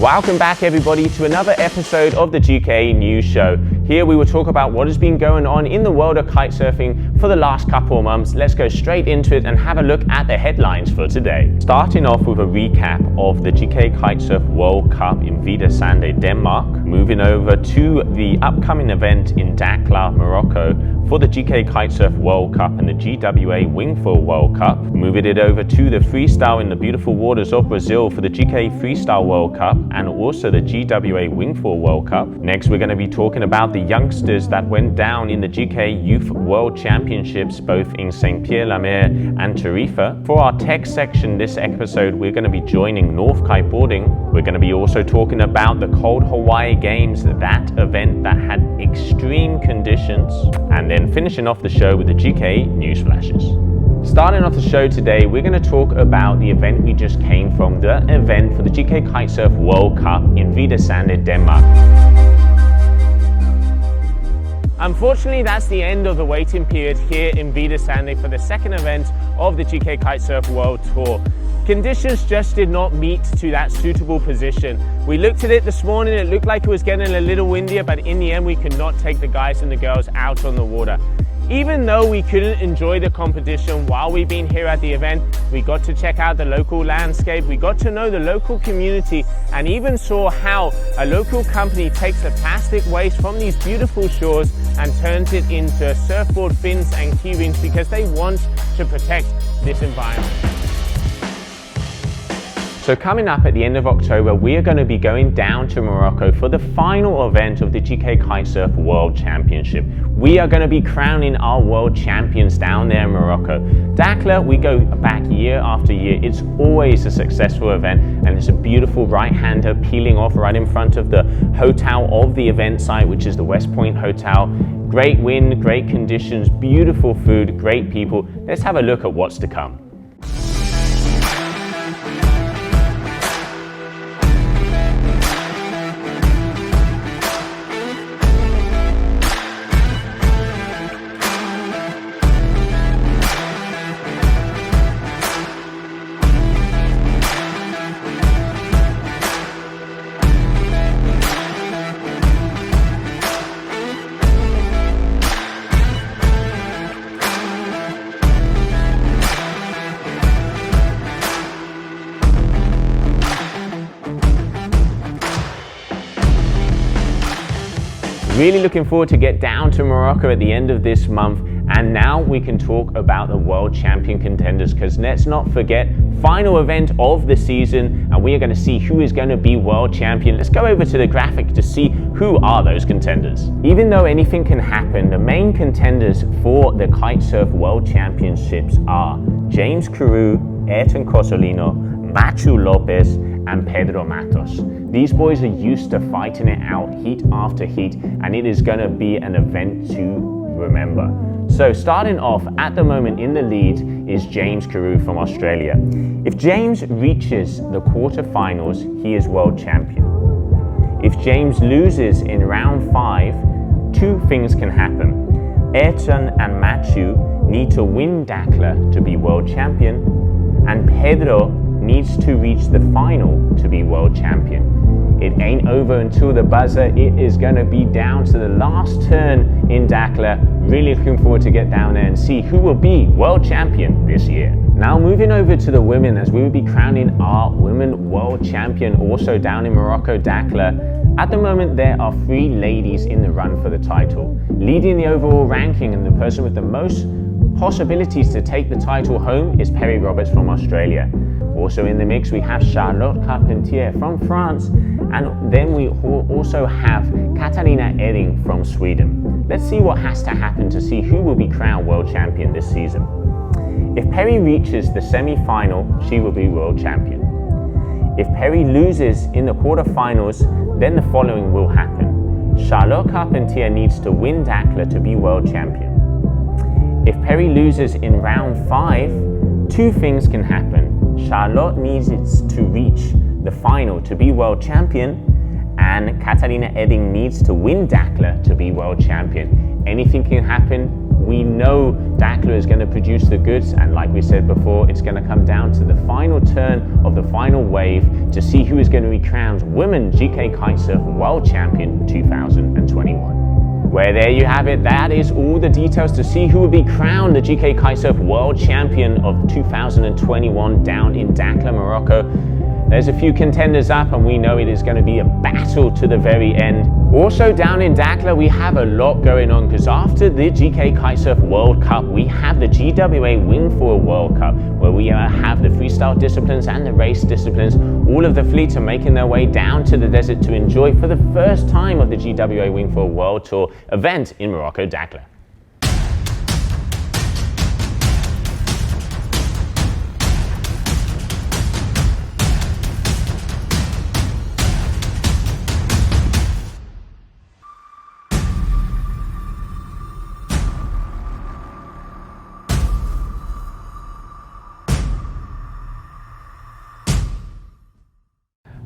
Welcome back everybody to another episode of the GKA News Show. Here we will talk about what has been going on in the world of kitesurfing for the last couple of months. Let's go straight into it and have a look at the headlines for today. Starting off with a recap of the GKA Kite-Surf World Cup in Videsande, Denmark. Moving over to the upcoming event in Dakhla, Morocco for the GKA Kite-Surf World Cup and the GWA Wingfoil World Cup. Moving it over to the Freestyle in the beautiful waters of Brazil for the GKA Freestyle World Cup and also the GWA Wingfoil World Cup. Next, we're going to be talking about the youngsters that went down in the GKA Youth World Championships, both in Saint-Pierre-la-Mer and Tarifa. For our tech section this episode, we're going to be joining North Kiteboarding. We're going to be also talking about the cold Hawaii Games, that event that had extreme conditions, and then finishing off the show with the GKA News Flashes. Starting off the show today, we're going to talk about the event we just came from, the event for the GKA Kite-Surf World Cup in Videsande, Denmark. Unfortunately, that's the end of the waiting period here in Videsande for the second event of the GKA Kite-Surf World Tour. Conditions just did not meet to that suitable position. We looked at it this morning, it looked like it was getting a little windier, but in the end we could not take the guys and the girls out on the water. Even though we couldn't enjoy the competition while we've been here at the event, we got to check out the local landscape, we got to know the local community, and even saw how a local company takes the plastic waste from these beautiful shores and turns it into surfboard fins and key rings because they want to protect this environment. So coming up at the end of October, we are going to be going down to Morocco for the final event of the GKA Kite-Surf World Championship. We are going to be crowning our world champions down there in Morocco. Dakhla, we go back year after year. It's always a successful event, and it's a beautiful right-hander peeling off right in front of the hotel of the event site, which is the West Point Hotel. Great wind, great conditions, beautiful food, great people. Let's have a look at what's to come. Really looking forward to get down to Morocco at the end of this month, and now we can talk about the world champion contenders, because let's not forget, final event of the season, and we are going to see who is going to be world champion. Let's go over to the graphic to see who are those contenders. Even though anything can happen, the main contenders for the Kite-Surf World Championships are James Carew, Ayrton Cosolino, Machu Lopez, and Pedro Matos. These boys are used to fighting it out heat after heat, and it is going to be an event to remember. So starting off at the moment in the lead is James Carew from Australia. If James reaches the quarterfinals, he is world champion. If James loses in round 5, two things can happen. Ayrton and Machu need to win Dakhla to be world champion, and Pedro needs to reach the final to be world champion. It ain't over until the buzzer. It is going to be down to the last turn in Dakhla. Really looking forward to get down there and see who will be world champion this year. Now moving over to the women, as we will be crowning our women world champion also down in Morocco, Dakhla. At the moment there are 3 ladies in the run for the title. Leading the overall ranking and the person with the most possibilities to take the title home is Perry Roberts from Australia. Also in the mix we have Charlotte Carpentier from France, and then we also have Katarina Edding from Sweden. Let's see what has to happen to see who will be crowned world champion this season. If Perry reaches the semi-final, she will be world champion. If Perry loses in the quarterfinals, then the following will happen. Charlotte Carpentier needs to win Dakhla to be world champion. If Perry loses in round 5, two things can happen. Charlotte needs to reach the final to be world champion, and Katarina Edding needs to win Dakhla to be world champion. Anything can happen We know Dakhla is going to produce the goods, and like we said before, it's going to come down to the final turn of the final wave to see who is going to be crowned Women GKA Kite-Surf World Champion 2021. Where there you have it, that is all the details to see who will be crowned the GKA Kite-Surf World Champion of 2021 down in Dakhla, Morocco. There's a few contenders up, and we know it is going to be a battle to the very end. Also down in Dakhla, we have a lot going on, because after the GKA Kite-Surf World Cup, we have the GWA Wingfoil World Cup, where we have the freestyle disciplines and the race disciplines. All of the fleets are making their way down to the desert to enjoy for the first time of the GWA Wingfoil World Tour event in Morocco, Dakhla.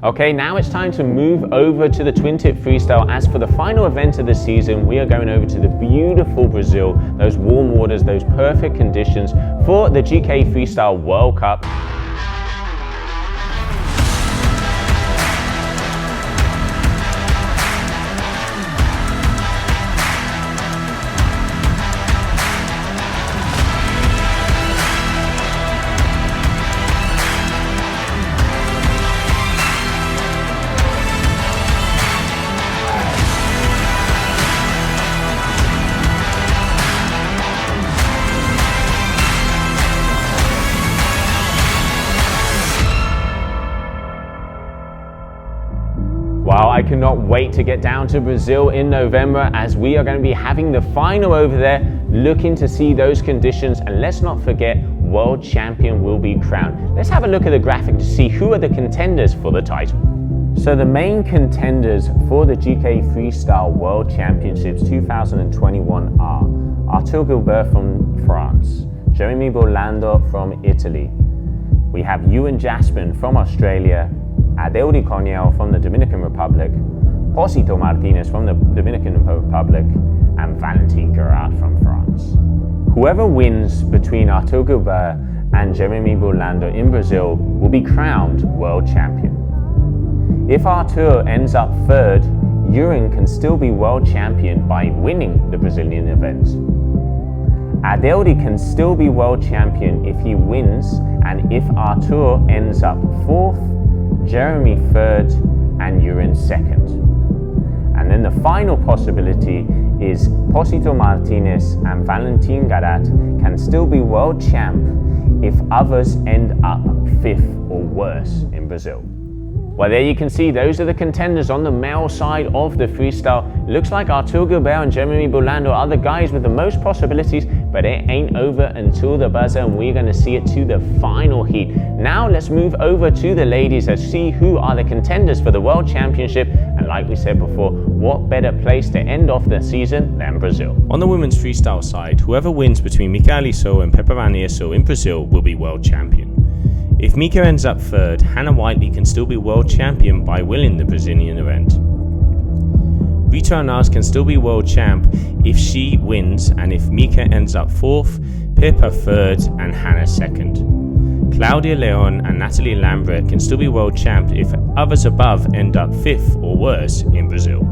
Okay, now it's time to move over to the twin tip freestyle. As for the final event of the season, we are going over to the beautiful Brazil, those warm waters, those perfect conditions for the GKA Freestyle World Cup. Wow, I cannot wait to get down to Brazil in November, as we are going to be having the final over there, looking to see those conditions. And let's not forget, world champion will be crowned. Let's have a look at the graphic to see who are the contenders for the title. So the main contenders for the GKA Freestyle World Championships 2021 are Arthur Gilbert from France, Jeremy Bolando from Italy. We have Ewan Jaspin from Australia, Adeudi Corniel from the Dominican Republic, Posito Martinez from the Dominican Republic, and Valentin Gerard from France. Whoever wins between Arthur Gilbert and Jeremy Bolando in Brazil will be crowned world champion. If Arthur ends up third, Ewan can still be world champion by winning the Brazilian event. Adeudi can still be world champion if he wins, and if Arthur ends up fourth, Jeremy third, and Ewan second. And then the final possibility is Posito Martinez and Valentin Garat can still be world champ if others end up fifth or worse in Brazil. Well, there you can see those are the contenders on the male side of the freestyle. Looks like Arthur Gilbert and Jeremy Bolando are the guys with the most possibilities, but it ain't over until the buzzer, and we're going to see it to the final heat. Now let's move over to the ladies and see who are the contenders for the World Championship. And like we said before, what better place to end off the season than Brazil? On the women's freestyle side, whoever wins between Mika Aliso and Pepa Vanierso in Brazil will be world champion. If Mika ends up third, Hannah Whiteley can still be world champion by winning the Brazilian event. Rita Arnaz can still be world champ if she wins, and if Mika ends up fourth, Pippa third, and Hannah second. Claudia Leon and Natalie Lambert can still be world champ if others above end up fifth or worse in Brazil.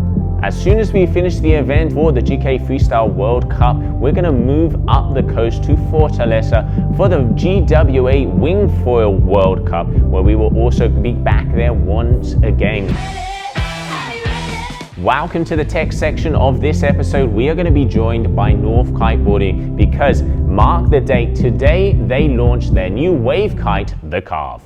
As soon as we finish the event for the GKA Freestyle World Cup, we're going to move up the coast to Fortaleza for the GWA Wingfoil World Cup, where we will also be back there once again. Welcome to the tech section of this episode. We are going to be joined by North Kiteboarding, because mark the date, today they launched their new wave kite, the Carve.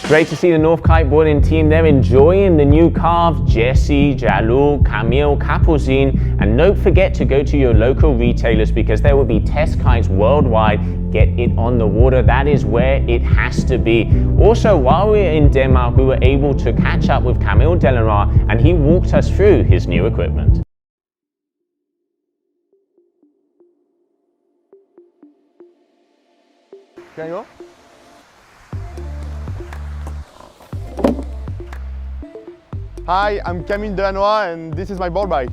Great to see the North Kiteboarding team. They're enjoying the new carve, Jesse, Jalul, Camille, Kapuzin, and don't forget to go to your local retailers because there will be test kites worldwide. Get it on the water. That is where it has to be. Also, while we were in Denmark, we were able to catch up with Camille Delannoy, and he walked us through his new equipment. Can you go? Hi, I'm Camille Delannoy and this is my board bag.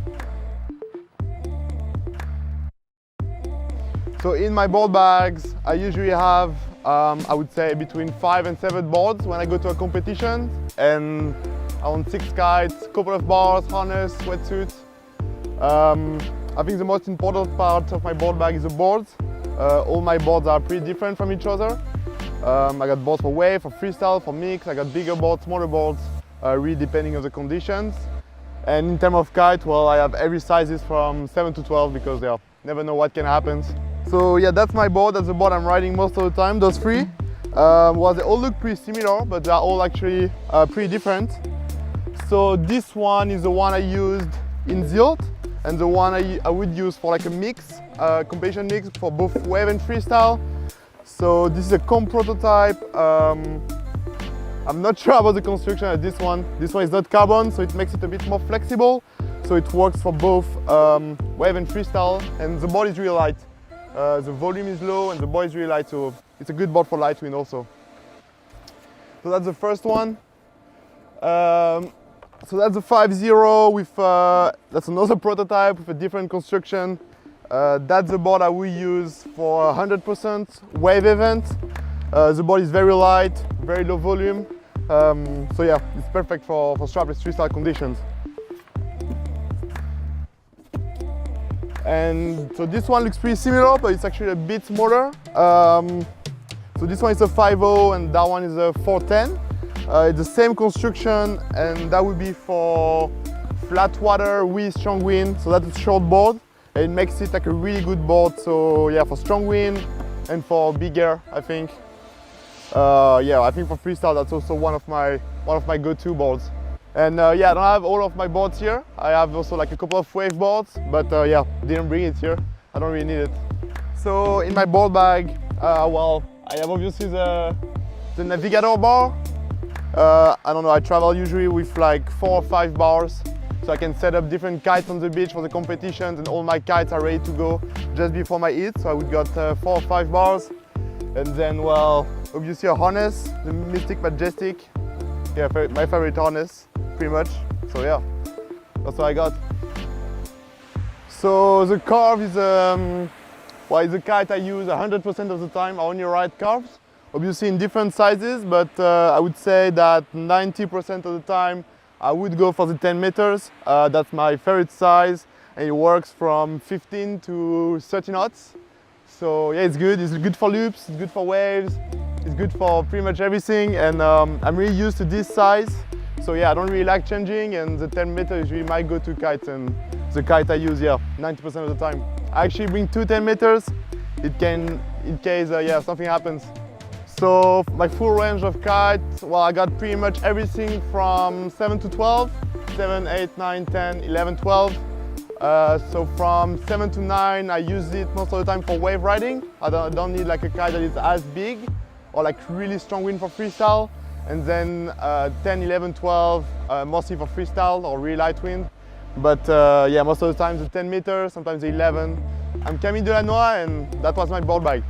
So in my board bags, I usually have, I would say between 5 and 7 boards when I go to a competition, and around 6 kites, couple of bars, harness, wetsuit. I think the most important part of my board bag is the boards. All my boards are pretty different from each other. I got boards for wave, for freestyle, for mix. I got bigger boards, smaller boards, really depending on the conditions. And in terms of kite, well, I have every sizes from 7 to 12 because you never know what can happen. So yeah, that's my board. That's the board I'm riding most of the time. Those 3, well, they all look pretty similar, but they're all actually pretty different. So this one is the one I used in Zilt, and the one I would use for like a mix, competition mix for both wave and freestyle. So this is a comp prototype. I'm not sure about the construction of this one. This one is not carbon, so it makes it a bit more flexible. So it works for both wave and freestyle, and the board is really light. The volume is low and the board is really light, so it's a good board for light wind also. So that's the first one. So that's the 5.0 with, that's another prototype with a different construction. That's the board I will use for 100% wave event. The board is very light, very low volume. So yeah, it's perfect for strapless freestyle conditions. And so this one looks pretty similar, but it's actually a bit smaller. So this one is a 5.0 and that one is a 4.10. It's the same construction, and that would be for flat water with strong wind. So that's a short board. It makes it like a really good board. So yeah, for strong wind and for big air, I think. Yeah, I think for freestyle that's also one of my go-to boards. And yeah, I don't have all of my boards here. I have also like a couple of wave boards, but yeah, didn't bring it here. I don't really need it. So in my board bag, well, I have obviously the navigator bar. I don't know, I travel usually with like 4 or 5 bars, so I can set up different kites on the beach for the competitions, and all my kites are ready to go just before my hit. So I would got 4 or 5 bars, and then, well, obviously a harness, the Mystic Majestic. Yeah, my favorite harness, pretty much. So yeah, that's what I got. So the carve is, well, it's a kite I use 100% of the time. I only ride carves. Obviously in different sizes, but I would say that 90% of the time I would go for the 10 meters. That's my favorite size, and it works from 15 to 30 knots. So yeah, it's good for loops, it's good for waves, it's good for pretty much everything, and I'm really used to this size. So yeah, I don't really like changing, and the 10 meter is really my go-to kite, and the kite I use, yeah, 90% of the time. I actually bring 2 10 meters, in case yeah, something happens. So my full range of kites, well, I got pretty much everything from 7 to 12, 7, 8, 9, 10, 11, 12. So from 7 to 9, I use it most of the time for wave riding. I don't need like a kite that is as big or like really strong wind for freestyle. And then 10, 11, 12, mostly for freestyle or really light wind. But yeah, most of the time the 10 meters, sometimes the 11. I'm Camille Delannoy, and that was my board bag.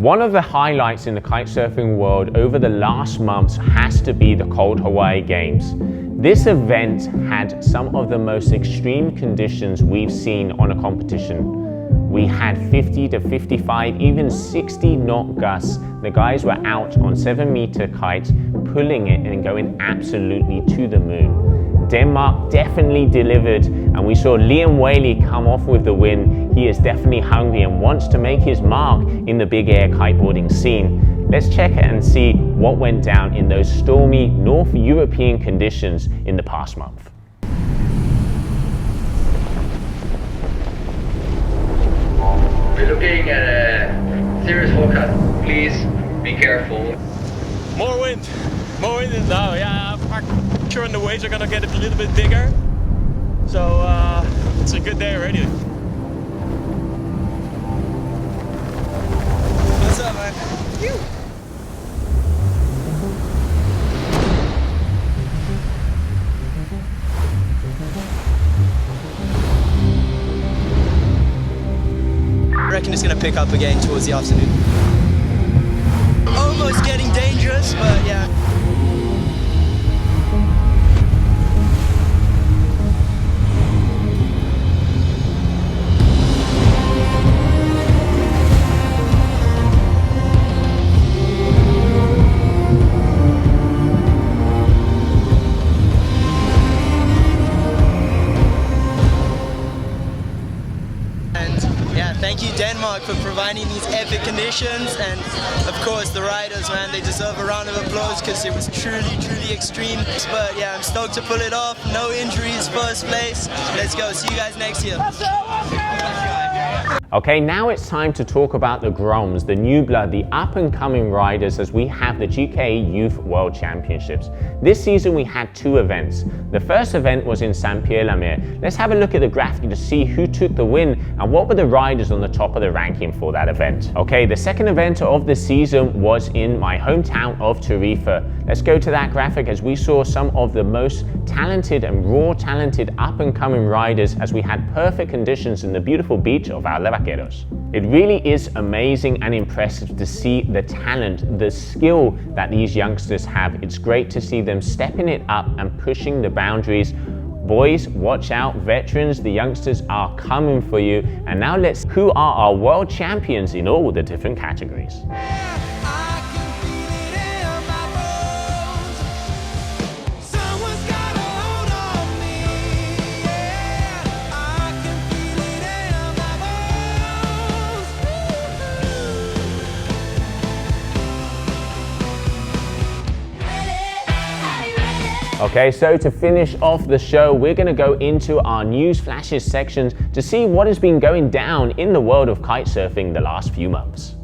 One of the highlights in the kitesurfing world over the last months has to be the Cold Hawaii Games. This event had some of the most extreme conditions we've seen on a competition. We had 50 to 55, even 60 knot gusts. The guys were out on 7-meter kites, pulling it and going absolutely to the moon. Denmark definitely delivered, and we saw Liam Whaley come off with the win. He is definitely hungry and wants to make his mark in the big air kiteboarding scene. Let's check it and see what went down in those stormy North European conditions in the past month. We're looking at a serious forecast. Please be careful. More wind now. Yeah, I'm sure the waves are gonna get a little bit bigger. So it's a good day already. What's up, man? Phew. I reckon it's going to pick up again towards the afternoon. Almost getting dangerous, but yeah. Thank you, Denmark, for providing these epic conditions, and of course the riders, man, they deserve a round of applause because it was truly extreme. But yeah, I'm stoked to pull it off. No injuries, first place. Let's go. See you guys next year. Okay, now it's time to talk about the Groms, the new blood, the up-and-coming riders, as we have the GKA Youth World Championships. This season we had two events. The first event was in Saint-Pierre-la-Mer. Let's have a look at the graphic to see who took the win and what were the riders on the top of the ranking for that event. Okay, the second event of the season was in my hometown of Tarifa. Let's go to that graphic as we saw some of the most talented and raw talented up-and-coming riders as we had perfect conditions in the beautiful beach of Isla Vaqueros. It really is amazing and impressive to see the talent, the skill that these youngsters have. It's great to see them stepping it up and pushing the boundaries. Boys, watch out, veterans, the youngsters are coming for you. And now let's see who are our world champions in all the different categories. Okay, so to finish off the show, we're going to go into our news flashes sections to see what has been going down in the world of kitesurfing the last few months.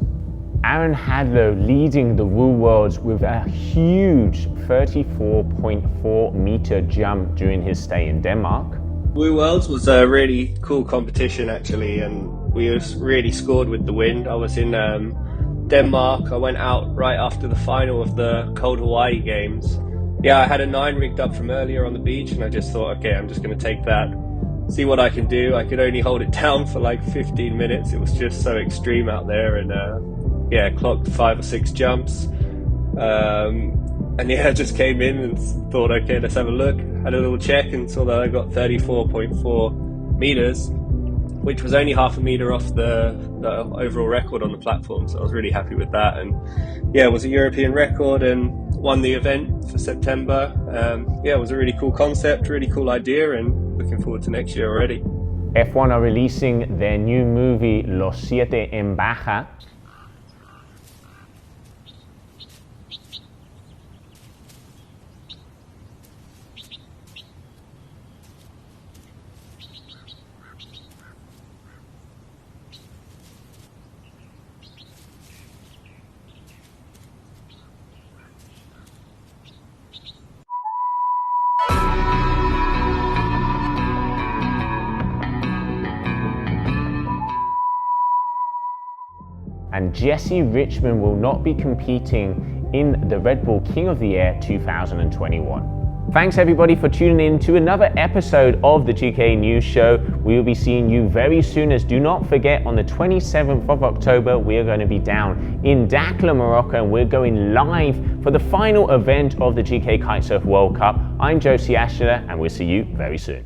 Aaron Hadlow leading the Woo Worlds with a huge 34.4 meter jump during his stay in Denmark. Woo Worlds was a really cool competition actually, and we really scored with the wind. I was in Denmark. I went out right after the final of the Cold Hawaii Games. Yeah, I had a 9 rigged up from earlier on the beach, and I just thought, okay, I'm just going to take that, see what I can do. I could only hold it down for like 15 minutes. It was just so extreme out there, and yeah, clocked 5 or 6 jumps. And yeah, I just came in and thought, okay, let's have a look. Had a little check and saw that I got 34.4 meters, which was only half a meter off the overall record on the platform. So I was really happy with that. And yeah, it was a European record and won the event for September. Yeah, it was a really cool concept, really cool idea, and looking forward to next year already. F1 are releasing their new movie Los Siete en Baja. And Jesse Richmond will not be competing in the Red Bull King of the Air 2021. Thanks everybody for tuning in to another episode of the GKA News Show. We will be seeing you very soon, as do not forget on the 27th of October we are going to be down in Dakhla, Morocco, and we're going live for the final event of the GKA Kite-Surf World Cup. I'm Jo Ciastula and we'll see you very soon.